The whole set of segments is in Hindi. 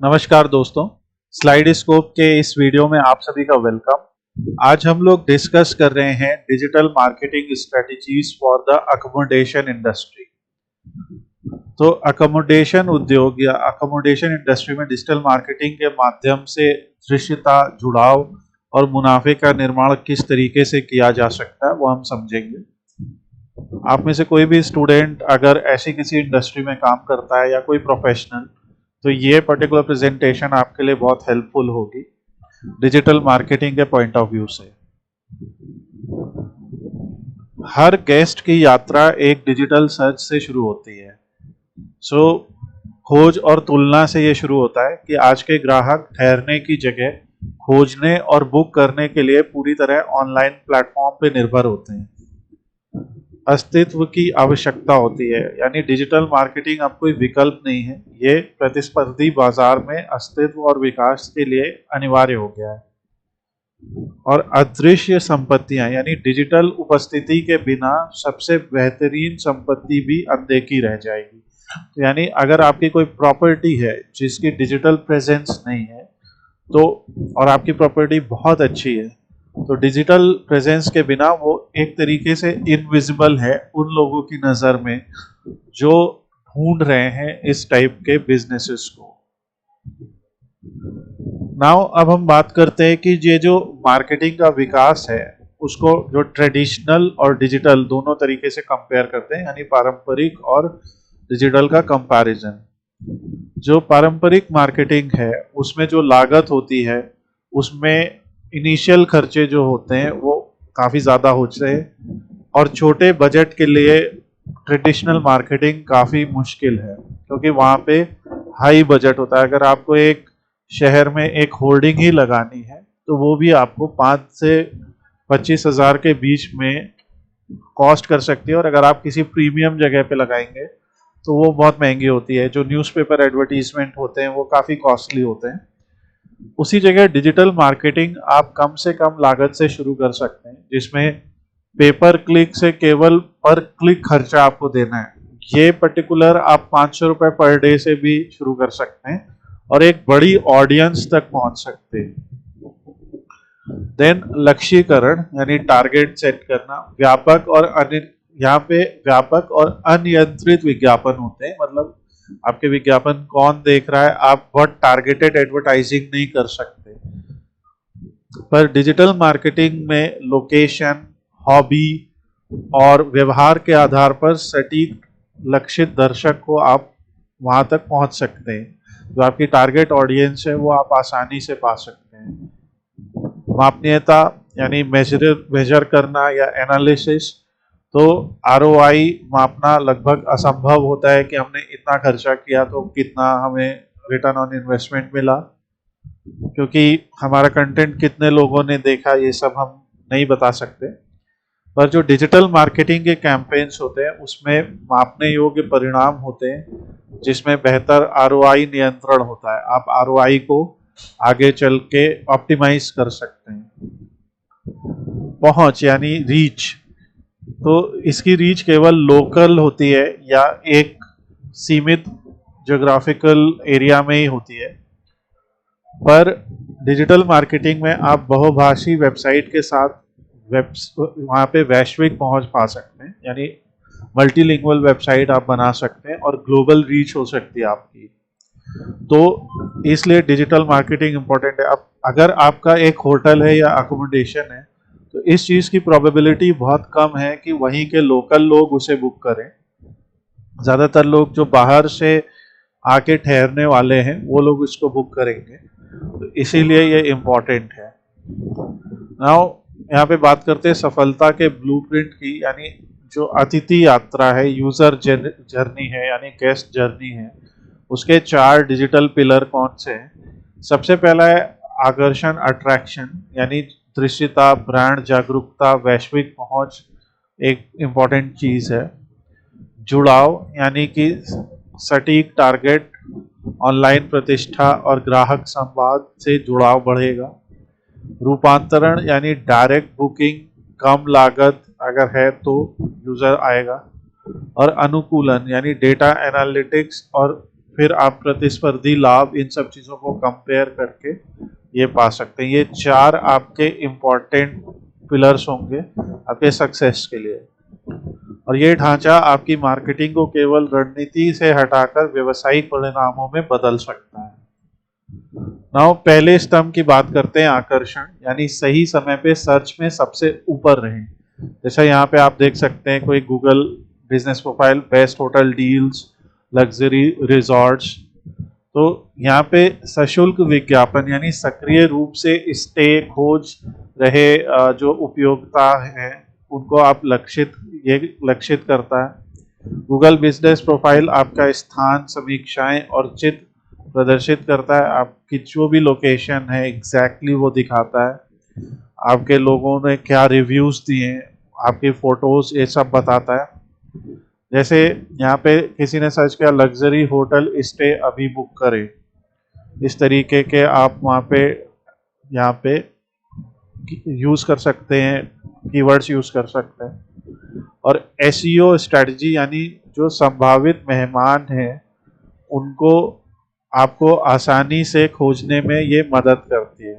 नमस्कार दोस्तों, स्लाइड स्कोप के इस वीडियो में आप सभी का वेलकम। आज हम लोग डिस्कस कर रहे हैं digital marketing strategies for the accommodation industry. तो अकोमोडेशन उद्योग या अकोमोडेशन इंडस्ट्री में डिजिटल मार्केटिंग के माध्यम से दृश्यता, जुड़ाव और मुनाफे का निर्माण किस तरीके से किया जा सकता है वो हम समझेंगे। आप में से कोई भी स्टूडेंट अगर ऐसी किसी इंडस्ट्री में काम करता है या कोई प्रोफेशनल, तो ये पर्टिकुलर प्रेजेंटेशन आपके लिए बहुत हेल्पफुल होगी डिजिटल मार्केटिंग के पॉइंट ऑफ व्यू से। हर गेस्ट की यात्रा एक डिजिटल सर्च से शुरू होती है। खोज और तुलना से ये शुरू होता है कि आज के ग्राहक ठहरने की जगह खोजने और बुक करने के लिए पूरी तरह ऑनलाइन प्लेटफॉर्म पे निर्भर होते हैं। अस्तित्व की आवश्यकता होती है, यानी डिजिटल मार्केटिंग अब कोई विकल्प नहीं है, ये प्रतिस्पर्धी बाजार में अस्तित्व और विकास के लिए अनिवार्य हो गया है। और अदृश्य संपत्तियां यानी डिजिटल उपस्थिति के बिना सबसे बेहतरीन संपत्ति भी अनदेखी रह जाएगी। तो यानी अगर आपकी कोई प्रॉपर्टी है जिसकी डिजिटल प्रेजेंस नहीं है तो, और आपकी प्रॉपर्टी बहुत अच्छी है, तो डिजिटल प्रेजेंस के बिना वो एक तरीके से इनविजिबल है उन लोगों की नज़र में जो ढूंढ रहे हैं इस टाइप के बिजनेसेस को। नाउ अब हम बात करते हैं कि ये जो मार्केटिंग का विकास है उसको जो ट्रेडिशनल और डिजिटल दोनों तरीके से कंपेयर करते हैं, यानी पारंपरिक और डिजिटल का कंपैरिजन। जो पारंपरिक मार्केटिंग है उसमें जो लागत होती है उसमें इनिशियल खर्चे जो होते हैं वो काफ़ी ज़्यादा होते हैं और छोटे बजट के लिए ट्रेडिशनल मार्केटिंग काफ़ी मुश्किल है, क्योंकि वहाँ पे हाई बजट होता है। अगर आपको एक शहर में एक होर्डिंग ही लगानी है तो वो भी आपको 5 से 25 हज़ार के बीच में कॉस्ट कर सकती है, और अगर आप किसी प्रीमियम जगह पे लगाएंगे तो वो बहुत महंगी होती है। जो न्यूज़पेपर एडवर्टीजमेंट होते हैं वो काफ़ी कॉस्टली होते हैं। उसी जगह डिजिटल मार्केटिंग आप कम से कम लागत से शुरू कर सकते हैं, जिसमें पेपर क्लिक से केवल पर क्लिक खर्चा आपको देना है। ये पर्टिकुलर आप 500 रुपये पर डे से भी शुरू कर सकते हैं और एक बड़ी ऑडियंस तक पहुंच सकते हैं। देन लक्ष्यीकरण यानी टारगेट सेट करना, व्यापक और यहाँ पे व्यापक और अनियंत्रित विज्ञापन होते हैं। मतलब आपके विज्ञापन कौन देख रहा है, आप बहुत टारगेटेड एडवर्टाइजिंग नहीं कर सकते। पर डिजिटल मार्केटिंग में लोकेशन, हॉबी और व्यवहार के आधार पर सटीक लक्षित दर्शक को आप वहां तक पहुंच सकते हैं। जो आपकी टारगेट ऑडियंस है वो आप आसानी से पा सकते हैं। मापनीयता यानी मेजर करना या एनालिसिस, तो आरओआई मापना लगभग असंभव होता है कि हमने इतना खर्चा किया तो कितना हमें रिटर्न ऑन इन्वेस्टमेंट मिला, क्योंकि हमारा कंटेंट कितने लोगों ने देखा ये सब हम नहीं बता सकते। पर जो डिजिटल मार्केटिंग के कैंपेन्स होते हैं उसमें मापने योग्य परिणाम होते हैं, जिसमें बेहतर आरओआई नियंत्रण होता है। आप आरओआई को आगे चल के ऑप्टिमाइज कर सकते हैं। पहुंच यानी रीच, तो इसकी रीच केवल लोकल होती है या एक सीमित ज्योग्राफिकल एरिया में ही होती है। पर डिजिटल मार्केटिंग में आप बहुभाषी वेबसाइट के साथ वहाँ पे वैश्विक पहुंच पा सकते हैं, यानी मल्टीलिंगुअल वेबसाइट आप बना सकते हैं और ग्लोबल रीच हो सकती है आपकी। तो इसलिए डिजिटल मार्केटिंग इम्पोर्टेंट है। अब अगर आपका एक होटल है या अकोमोडेशन है तो इस चीज़ की प्रोबेबिलिटी बहुत कम है कि वहीं के लोकल लोग उसे बुक करें। ज़्यादातर लोग जो बाहर से आके ठहरने वाले हैं वो लोग इसको बुक करेंगे, तो इसीलिए ये इम्पोर्टेंट है। नाउ यहाँ पे बात करते हैं सफलता के ब्लूप्रिंट की, यानी जो अतिथि यात्रा है, यूजर जर्नी है यानी गेस्ट जर्नी है, उसके 4 डिजिटल पिलर कौन से हैं। सबसे पहला है आकर्षण, अट्रैक्शन, यानी दृश्यता, ब्रांड जागरूकता, वैश्विक पहुंच एक इम्पॉर्टेंट चीज़ है। जुड़ाव यानी कि सटीक टारगेट, ऑनलाइन प्रतिष्ठा और ग्राहक संवाद से जुड़ाव बढ़ेगा। रूपांतरण यानी डायरेक्ट बुकिंग, कम लागत अगर है तो यूज़र आएगा। और अनुकूलन यानी डेटा एनालिटिक्स और फिर आप प्रतिस्पर्धी लाभ, इन सब चीजों को कंपेयर करके ये पा सकते हैं। ये 4 आपके इम्पोर्टेंट पिलर्स होंगे आपके सक्सेस के लिए। और ये ढांचा आपकी मार्केटिंग को केवल रणनीति से हटाकर व्यावसायिक परिणामों में बदल सकता है। नाउ पहले स्तंभ की बात करते हैं, आकर्षण, यानी सही समय पे सर्च में सबसे ऊपर रहें। जैसा यहाँ पे आप देख सकते हैं, कोई Google business profile, best hotel deals, luxury resorts. तो यहाँ पे सशुल्क विज्ञापन यानी सक्रिय रूप से स्टे खोज रहे जो उपयोक्ता हैं उनको आप लक्षित करता है। गूगल बिजनेस प्रोफाइल आपका स्थान, समीक्षाएं और चित्र प्रदर्शित करता है। आपकी जो भी लोकेशन है एग्जैक्टली वो दिखाता है। आपके लोगों ने क्या रिव्यूज दिए हैं, आपकी फोटोज, ये सब बताता है। जैसे यहाँ पे किसी ने सर्च किया लग्जरी होटल स्टे अभी बुक करें, इस तरीके के आप वहाँ पे यहाँ पे यूज कर सकते हैं, कीवर्ड्स यूज कर सकते हैं। और एसईओ स्ट्रेटजी यानी जो संभावित मेहमान हैं उनको आपको आसानी से खोजने में ये मदद करती है।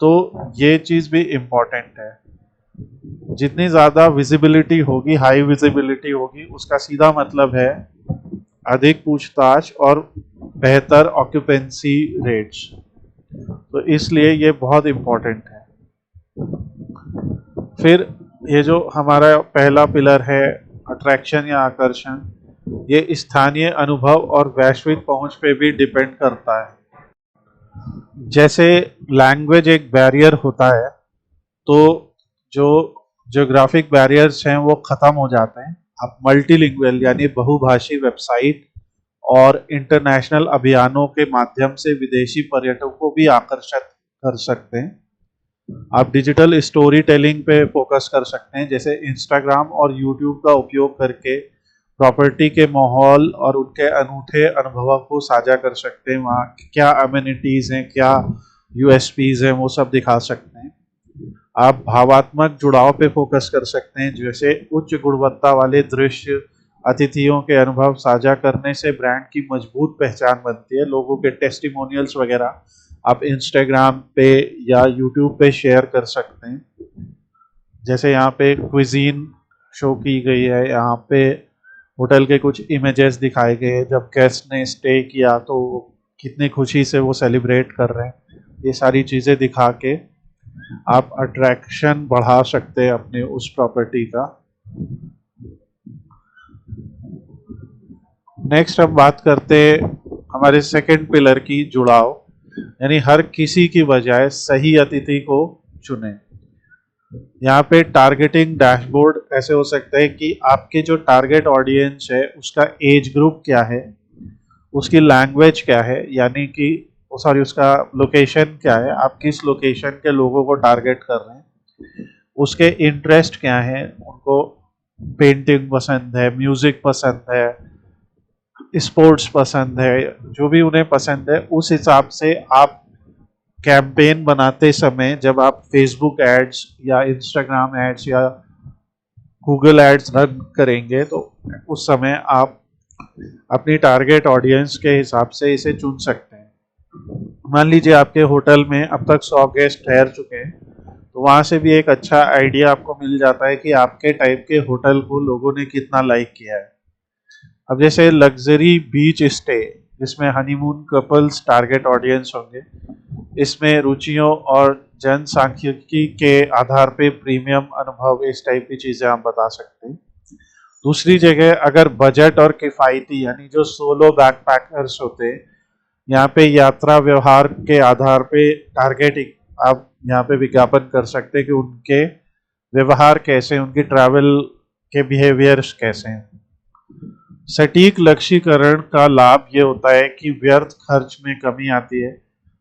तो ये चीज भी इम्पोर्टेंट है। जितनी ज्यादा विजिबिलिटी होगी, हाई विजिबिलिटी होगी, उसका सीधा मतलब है अधिक पूछताछ और बेहतर ऑक्यूपेंसी रेट्स। तो इसलिए ये बहुत इम्पोर्टेंट है। फिर ये जो हमारा पहला पिलर है अट्रैक्शन या आकर्षण, ये स्थानीय अनुभव और वैश्विक पहुंच पे भी डिपेंड करता है। जैसे लैंग्वेज एक बैरियर होता है, तो जो ज्योग्राफिक बैरियर्स हैं वो खत्म हो जाते हैं। आप मल्टीलिंगुअल यानी बहुभाषी वेबसाइट और इंटरनेशनल अभियानों के माध्यम से विदेशी पर्यटकों को भी आकर्षित कर सकते हैं। आप डिजिटल स्टोरी टेलिंग पे फोकस कर सकते हैं, जैसे इंस्टाग्राम और यूट्यूब का उपयोग करके प्रॉपर्टी के माहौल और उनके अनूठे अनुभवों को साझा कर सकते हैं। वहाँ क्या अमेनिटीज हैं, क्या यूएसपीज हैं, वो सब दिखा सकते हैं। आप भावात्मक जुड़ाव पे फोकस कर सकते हैं, जैसे उच्च गुणवत्ता वाले दृश्य, अतिथियों के अनुभव साझा करने से ब्रांड की मजबूत पहचान बनती है। लोगों के टेस्टिमोनियल्स वगैरह आप इंस्टाग्राम पे या यूट्यूब पे शेयर कर सकते हैं। जैसे यहाँ पे क्विजीन शो की गई है, यहाँ पे होटल के कुछ इमेजेस दिखाए गए, जब गेस्ट ने स्टे किया तो कितनी खुशी से वो सेलिब्रेट कर रहे हैं। ये सारी चीज़ें दिखा के आप अट्रैक्शन बढ़ा सकते हैं अपने उस प्रॉपर्टी का। नेक्स्ट हम बात करते हैं हमारे सेकंड पिलर की, जुड़ाव, यानी हर किसी की बजाय सही अतिथि को चुने। यहाँ पे टारगेटिंग डैशबोर्ड ऐसे हो सकता है कि आपके जो टारगेट ऑडियंस है उसका एज ग्रुप क्या है, उसकी लैंग्वेज क्या है, यानी कि सॉरी उसका लोकेशन क्या है, आप किस लोकेशन के लोगों को टारगेट कर रहे हैं, उसके इंटरेस्ट क्या है, उनको पेंटिंग पसंद है, म्यूजिक पसंद है, स्पोर्ट्स पसंद है, जो भी उन्हें पसंद है उस हिसाब से आप कैंपेन बनाते समय जब आप फेसबुक एड्स या इंस्टाग्राम एड्स या गूगल एड्स रन करेंगे तो उस समय आप अपनी टारगेट ऑडियंस के हिसाब से इसे चुन सकते हैं। मान लीजिए आपके होटल में अब तक 100 गेस्ट ठहर चुके हैं, तो वहाँ से भी एक अच्छा आइडिया आपको मिल जाता है कि आपके टाइप के होटल को लोगों ने कितना लाइक किया है। अब जैसे लग्जरी बीच स्टे, जिसमें हनीमून कपल्स टारगेट ऑडियंस होंगे, इसमें रुचियों और जनसांख्यिकी के आधार पे प्रीमियम अनुभव, इस टाइप की चीजें हम बता सकते हैं। दूसरी जगह अगर बजट और किफायती यानी जो सोलो बैकपैकर्स होते हैं, यहाँ पे यात्रा व्यवहार के आधार पे टारगेटिंग आप यहाँ पे विज्ञापन कर सकते हैं कि उनके व्यवहार कैसे, उनकी ट्रैवल के बिहेवियर्स कैसे हैं। सटीक लक्ष्यीकरण का लाभ ये होता है कि व्यर्थ खर्च में कमी आती है,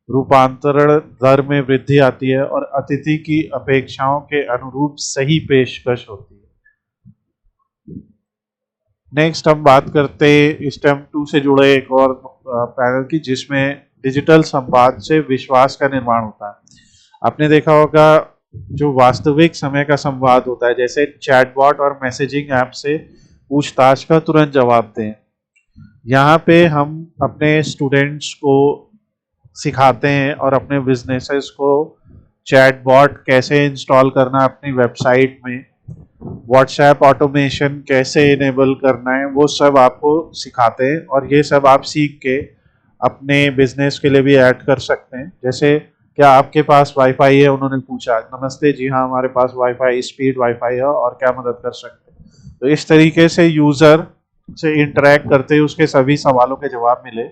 रूपांतरण दर में वृद्धि आती है और अतिथि की अपेक्षाओं के अनुरूप सही पेशकश होती है। नेक्स्ट हम बात करते हैं स्टेप 2 से जुड़े एक और पैनल की, जिसमें डिजिटल संवाद से विश्वास का निर्माण होता है। आपने देखा होगा जो वास्तविक समय का संवाद होता है, जैसे चैटबॉट और मैसेजिंग ऐप से पूछताछ का तुरंत जवाब दें, यहाँ पे हम अपने स्टूडेंट्स को सिखाते हैं और अपने बिजनेसेस को चैटबॉट कैसे इंस्टॉल करना है अपनी वेबसाइट में, व्हाट्सएप ऑटोमेशन कैसे इनेबल करना है, वो सब आपको सिखाते हैं। और ये सब आप सीख के अपने बिजनेस के लिए भी ऐड कर सकते हैं। जैसे क्या आपके पास वाईफाई है, उन्होंने पूछा, नमस्ते जी हाँ हमारे पास वाईफाई, स्पीड वाईफाई है, और क्या मदद कर सकते हैं। तो इस तरीके से यूजर से इंटरेक्ट करते हुए उसके सभी सवालों के जवाब मिले।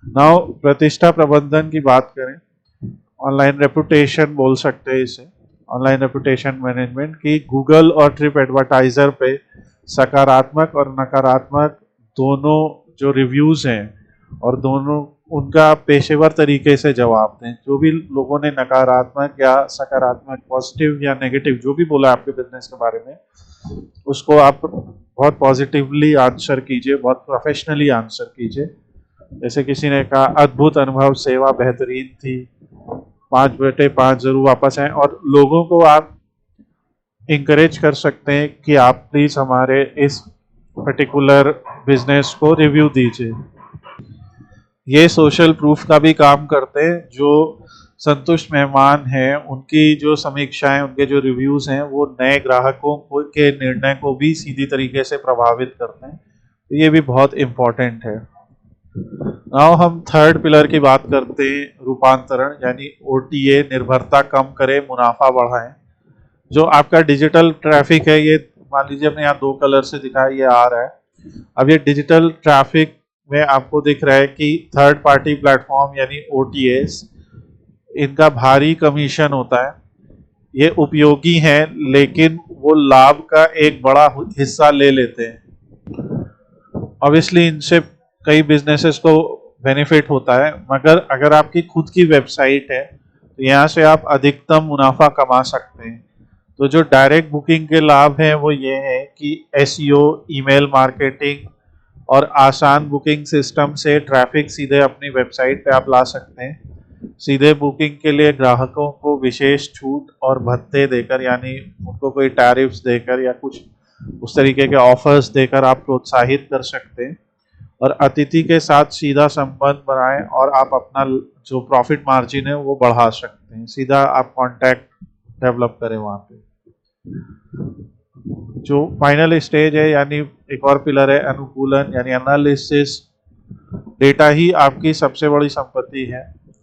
नाउ प्रतिष्ठा प्रबंधन की बात करें, ऑनलाइन रेपुटेशन बोल सकते हैं इसे, ऑनलाइन रेपुटेशन मैनेजमेंट की गूगल और ट्रिप एडवर्टाइजर पे सकारात्मक और नकारात्मक दोनों जो रिव्यूज हैं, और दोनों उनका पेशेवर तरीके से जवाब दें। जो भी लोगों ने नकारात्मक या सकारात्मक, पॉजिटिव या नेगेटिव जो भी बोला आपके बिजनेस के बारे में, उसको आप बहुत पॉजिटिवली आंसर कीजिए, बहुत प्रोफेशनली आंसर कीजिए। जैसे किसी ने कहा अद्भुत अनुभव, सेवा बेहतरीन थी, 5/5 जरूर वापस आए। और लोगों को आप इंकरेज कर सकते हैं कि आप प्लीज हमारे इस पर्टिकुलर बिजनेस को रिव्यू दीजिए। ये सोशल प्रूफ का भी काम करते हैं। जो संतुष्ट मेहमान हैं उनकी जो समीक्षाएं, उनके जो रिव्यूज हैं, वो नए ग्राहकों के निर्णय को भी सीधी तरीके से प्रभावित करते हैं। तो ये भी बहुत इम्पोर्टेंट है। नाउ हम थर्ड पिलर की बात करते हैं, रूपांतरण यानी ओटीए, निर्भरता कम करें, मुनाफा बढ़ाएं। जो आपका डिजिटल ट्रैफिक है, ये मान लीजिए हमने यहाँ 2 कलर से दिखाया, ये आ रहा है। अब ये डिजिटल ट्रैफिक में आपको दिख रहा है कि थर्ड पार्टी प्लेटफॉर्म यानी ओटीएस, इनका भारी कमीशन होता है। ये उपयोगी हैं लेकिन वो लाभ का एक बड़ा हिस्सा ले लेते हैं। ऑब्वियसली इनसे कई बिजनेसेस को बेनिफिट होता है, मगर अगर आपकी खुद की वेबसाइट है तो यहाँ से आप अधिकतम मुनाफा कमा सकते हैं। तो जो डायरेक्ट बुकिंग के लाभ हैं वो ये है कि एसईओ, ईमेल मार्केटिंग और आसान बुकिंग सिस्टम से ट्रैफिक सीधे अपनी वेबसाइट पे आप ला सकते हैं। सीधे बुकिंग के लिए ग्राहकों को विशेष छूट और भत्ते देकर, यानी उनको कोई टैरिफ्स देकर या कुछ उस तरीके के ऑफर्स देकर आप प्रोत्साहित कर सकते हैं। और अतिथि के साथ सीधा संबंध बनाएं और आप अपना जो प्रॉफिट मार्जिन है वो बढ़ा सकते हैं। सीधा आप कांटेक्ट डेवलप करें वहाँ पे। जो फाइनल स्टेज है यानी एक और पिलर है अनुकूलन यानी एनालिसिस। डेटा ही आपकी सबसे बड़ी संपत्ति है।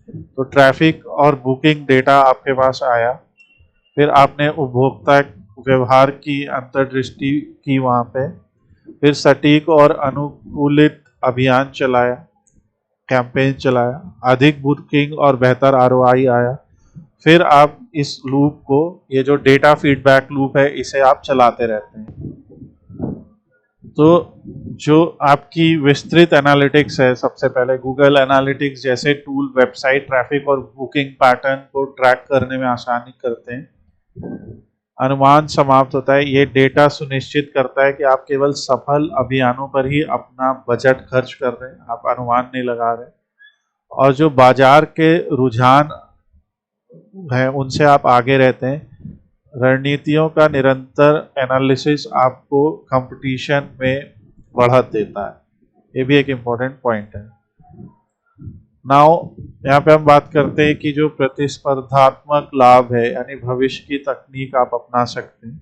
तो ट्रैफिक और बुकिंग डेटा आपके पास आया, फिर आपने उपभोक्ता व्यवहार की अंतर्दृष्टि की वहाँ पे, फिर सटीक और अनुकूलित अभियान चलाया, कैंपेन चलाया, अधिक बुकिंग और बेहतर आरओआई आया। फिर आप इस लूप को, ये जो डेटा फीडबैक लूप है, इसे आप चलाते रहते हैं। तो जो आपकी विस्तृत एनालिटिक्स है, सबसे पहले गूगल एनालिटिक्स जैसे टूल वेबसाइट ट्रैफिक और बुकिंग पैटर्न को ट्रैक करने में आसानी करते हैं। अनुमान समाप्त होता है, ये डेटा सुनिश्चित करता है कि आप केवल सफल अभियानों पर ही अपना बजट खर्च कर रहे हैं, आप अनुमान नहीं लगा रहे। और जो बाजार के रुझान है उनसे आप आगे रहते हैं। रणनीतियों का निरंतर एनालिसिस आपको कंपटीशन में बढ़त देता है। ये भी एक इम्पोर्टेंट पॉइंट है। नाउ यहाँ पे हम बात करते हैं कि जो प्रतिस्पर्धात्मक लाभ है यानी भविष्य की तकनीक आप अपना सकते हैं।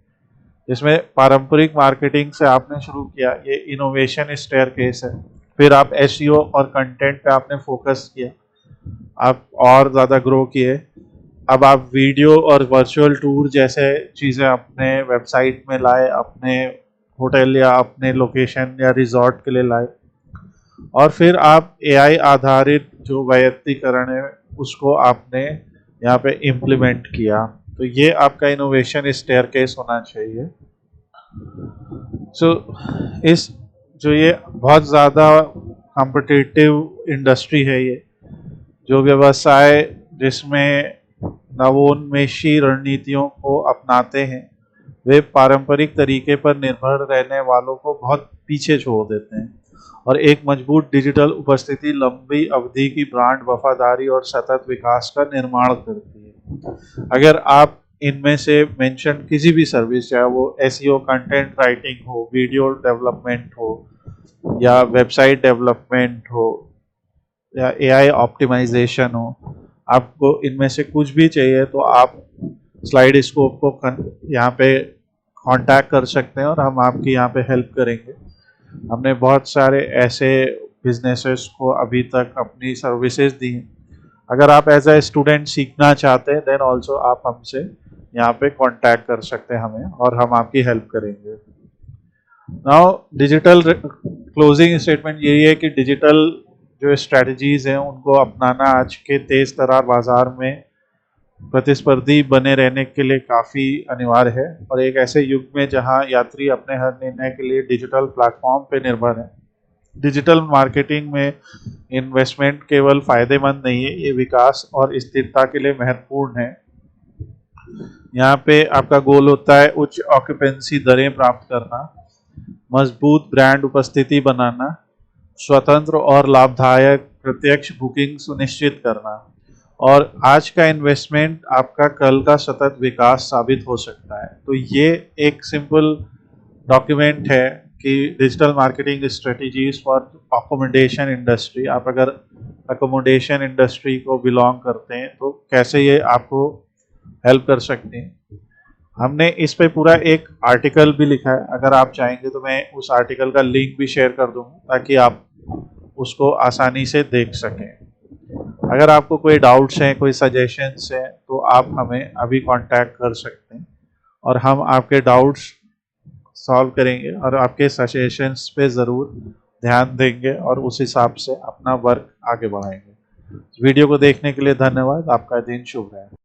जिसमें पारंपरिक मार्केटिंग से आपने शुरू किया, ये इनोवेशन स्टेयरकेस है। फिर आप एसईओ और कंटेंट पे आपने फोकस किया, आप और ज़्यादा ग्रो किए। अब आप वीडियो और वर्चुअल टूर जैसे चीज़ें अपने वेबसाइट में लाए, अपने होटल या अपने लोकेशन या रिजॉर्ट के लिए लाए। और फिर आप एआई आधारित जो वैयक्तिकरण है उसको आपने यहाँ पे इम्प्लीमेंट किया। तो ये आपका इनोवेशन स्टेयरकेस होना चाहिए। इस जो ये बहुत ज़्यादा कॉम्पिटिटिव इंडस्ट्री है, ये जो व्यवसाय जिसमें नवोन्मेषी रणनीतियों को अपनाते हैं, वे पारंपरिक तरीके पर निर्भर रहने वालों को बहुत पीछे छोड़ देते हैं। और एक मजबूत डिजिटल उपस्थिति लंबी अवधि की ब्रांड वफादारी और सतत विकास का निर्माण करती है। अगर आप इनमें से मेंशन किसी भी सर्विस, चाहे वो एसईओ, कंटेंट राइटिंग हो, वीडियो डेवलपमेंट हो, या वेबसाइट डेवलपमेंट हो या एआई ऑप्टिमाइजेशन हो, आपको इनमें से कुछ भी चाहिए तो आप स्लाइड स्कोप को यहाँ पे कांटेक्ट कर सकते हैं और हम आपकी यहाँ पे हेल्प करेंगे। हमने बहुत सारे ऐसे बिजनेसेस को अभी तक अपनी सर्विसेज दी हैं। अगर आप एज अ स्टूडेंट सीखना चाहते हैं देन ऑल्सो आप हमसे यहाँ पे कांटेक्ट कर सकते हैं हमें, और हम आपकी हेल्प करेंगे। नाउ डिजिटल क्लोजिंग स्टेटमेंट यही है कि डिजिटल जो स्ट्रेटजीज हैं उनको अपनाना आज के तेज तरार बाजार में प्रतिस्पर्धी बने रहने के लिए काफ़ी अनिवार्य है, और एक ऐसे युग में जहां यात्री अपने हर निर्णय के लिए डिजिटल प्लेटफॉर्म पे निर्भर है। डिजिटल मार्केटिंग में इन्वेस्टमेंट केवल फायदेमंद नहीं है, ये विकास और स्थिरता के लिए महत्वपूर्ण है। यहाँ पे आपका गोल होता है उच्च ऑक्यूपेंसी दरें प्राप्त करना, मजबूत ब्रांड उपस्थिति बनाना, स्वतंत्र और लाभदायक प्रत्यक्ष बुकिंग सुनिश्चित करना, और आज का इन्वेस्टमेंट आपका कल का सतत विकास साबित हो सकता है। तो ये एक सिंपल डॉक्यूमेंट है कि digital marketing strategies for accommodation industry. आप अगर अकोमोडेशन इंडस्ट्री को बिलोंग करते हैं तो कैसे ये आपको हेल्प कर सकते हैं। हमने इस पे पूरा एक आर्टिकल भी लिखा है, अगर आप चाहेंगे तो मैं उस आर्टिकल का लिंक भी शेयर कर दूंगा ताकि आप उसको आसानी से देख सकें। अगर आपको कोई डाउट्स हैं, कोई सजेशंस हैं, तो आप हमें अभी कांटेक्ट कर सकते हैं और हम आपके डाउट्स सॉल्व करेंगे और आपके सजेशंस पे ज़रूर ध्यान देंगे और उस हिसाब से अपना वर्क आगे बढ़ाएंगे। वीडियो को देखने के लिए धन्यवाद। आपका दिन शुभ रहे।